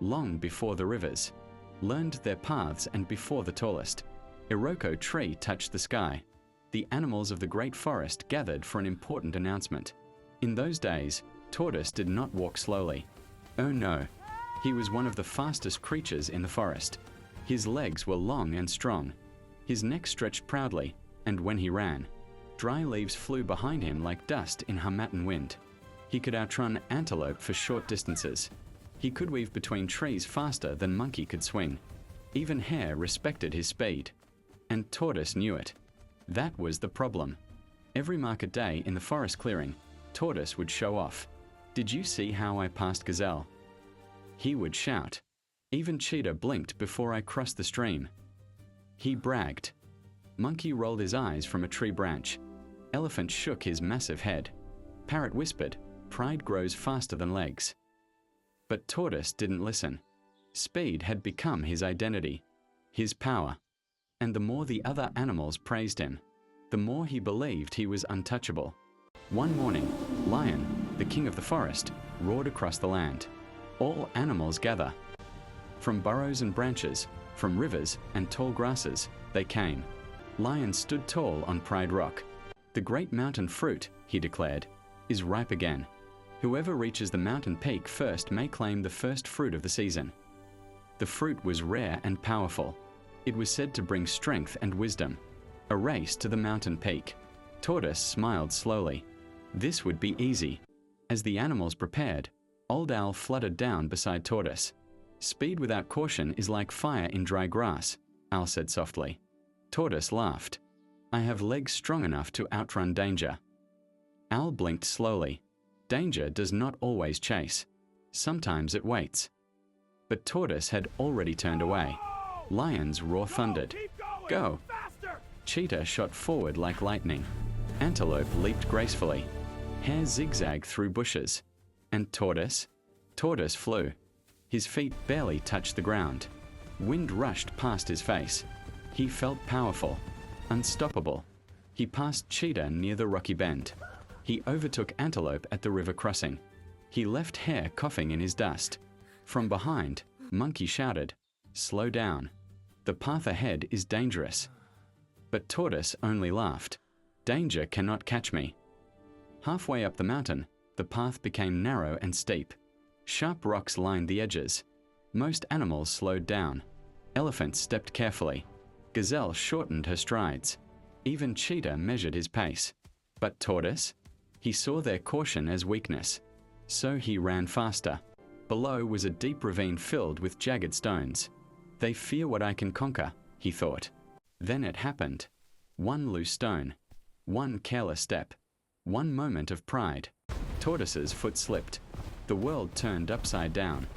long before the rivers, learned their paths and before the tallest Iroko tree touched the sky. The animals of the great forest gathered for an important announcement. In those days, Tortoise did not walk slowly. Oh no, he was one of the fastest creatures in the forest. His legs were long and strong. His neck stretched proudly, and when he ran, dry leaves flew behind him like dust in Harmattan wind. He could outrun antelope for short distances. He could weave between trees faster than Monkey could swing. Even Hare respected his speed. And Tortoise knew it. That was the problem. Every market day in the forest clearing, Tortoise would show off. "Did you see how I passed Gazelle?" He would shout. "Even Cheetah blinked before I crossed the stream." He bragged. Monkey rolled his eyes from a tree branch. Elephant shook his massive head. Parrot whispered, "Pride grows faster than legs." But Tortoise didn't listen. Speed had become his identity, his power. And the more the other animals praised him, the more he believed he was untouchable. One morning, Lion, the king of the forest, roared across the land. All animals gather. From burrows and branches, from rivers and tall grasses, they came. Lion stood tall on Pride Rock. "The great mountain fruit," he declared, "is ripe again. Whoever reaches the mountain peak first may claim the first fruit of the season." The fruit was rare and powerful. It was said to bring strength and wisdom. A race to the mountain peak. Tortoise smiled slowly. This would be easy. As the animals prepared, Old Owl fluttered down beside Tortoise. "Speed without caution is like fire in dry grass," Owl said softly. Tortoise laughed. "I have legs strong enough to outrun danger." Owl blinked slowly. Danger does not always chase. Sometimes it waits. But Tortoise had already turned away. Lion's roar thundered. "Go!" Cheetah shot forward like lightning. Antelope leaped gracefully. Hare zigzagged through bushes. And Tortoise? Tortoise flew. His feet barely touched the ground. Wind rushed past his face. He felt powerful, unstoppable. He passed Cheetah near the rocky bend. He overtook Antelope at the river crossing. He left Hare coughing in his dust. From behind, Monkey shouted, "Slow down. The path ahead is dangerous." But Tortoise only laughed. "Danger cannot catch me." Halfway up the mountain, the path became narrow and steep. Sharp rocks lined the edges. Most animals slowed down. Elephant stepped carefully. Gazelle shortened her strides. Even Cheetah measured his pace. But Tortoise? He saw their caution as weakness. So he ran faster. Below was a deep ravine filled with jagged stones. "They fear what I can conquer," he thought. Then it happened. One loose stone. One careless step. One moment of pride. Tortoise's foot slipped. The world turned upside down.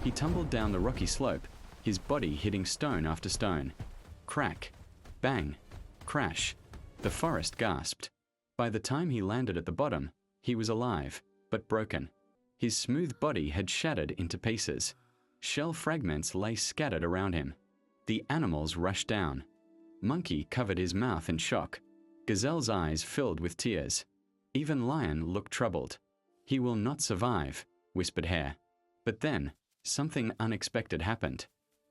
He tumbled down the rocky slope, his body hitting stone after stone. Crack. Bang. Crash. The forest gasped. By the time he landed at the bottom, he was alive, but broken. His smooth body had shattered into pieces. Shell fragments lay scattered around him. The animals rushed down. Monkey covered his mouth in shock. Gazelle's eyes filled with tears. Even Lion looked troubled. "He will not survive," whispered Hare. But then, something unexpected happened.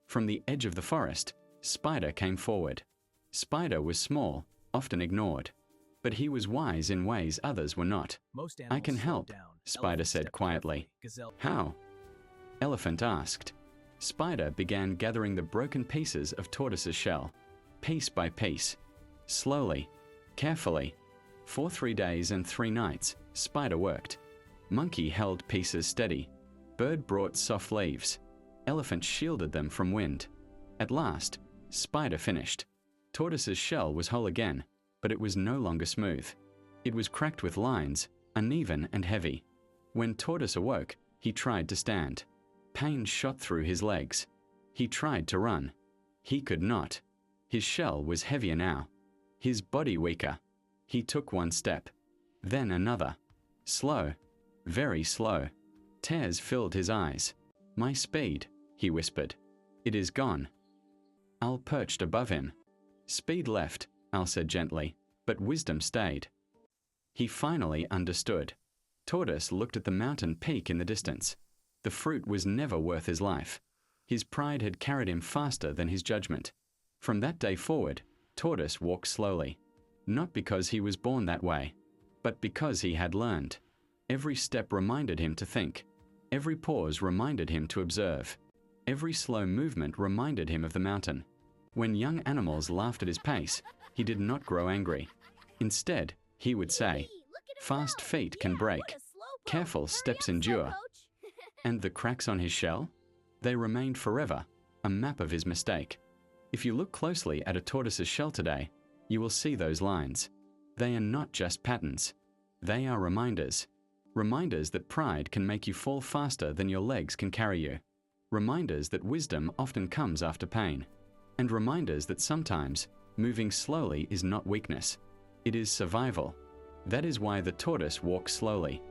From the edge of the forest, Spider came forward. Spider was small, often ignored. But he was wise in ways others were not. "I can help," Spider said quietly. "How?" Elephant asked. Spider began gathering the broken pieces of Tortoise's shell, piece by piece. Slowly, carefully. For 3 days and 3 nights, Spider worked. Monkey held pieces steady. Bird brought soft leaves. Elephant shielded them from wind. At last, Spider finished. Tortoise's shell was whole again, but it was no longer smooth. It was cracked with lines, uneven and heavy. When Tortoise awoke, he tried to stand. Pain shot through his legs. He tried to run. He could not. His shell was heavier now. His body weaker. He took one step. Then another. Slow. Very slow. Tears filled his eyes. "My speed," he whispered. "It is gone." Owl perched above him. "Speed left," Owl said gently, "but wisdom stayed." He finally understood. Tortoise looked at the mountain peak in the distance. The fruit was never worth his life. His pride had carried him faster than his judgment. From that day forward, Tortoise walked slowly, not because he was born that way, but because he had learned. Every step reminded him to think. Every pause reminded him to observe. Every slow movement reminded him of the mountain. When young animals laughed at his pace, he did not grow angry. Instead, he would say, "Fast feet can break. Careful steps endure." And the cracks on his shell? They remained forever, a map of his mistake. If you look closely at a tortoise's shell today, you will see those lines. They are not just patterns. They are reminders. Reminders that pride can make you fall faster than your legs can carry you. Reminders that wisdom often comes after pain. And reminders that sometimes moving slowly is not weakness. It is survival. That is why the tortoise walks slowly.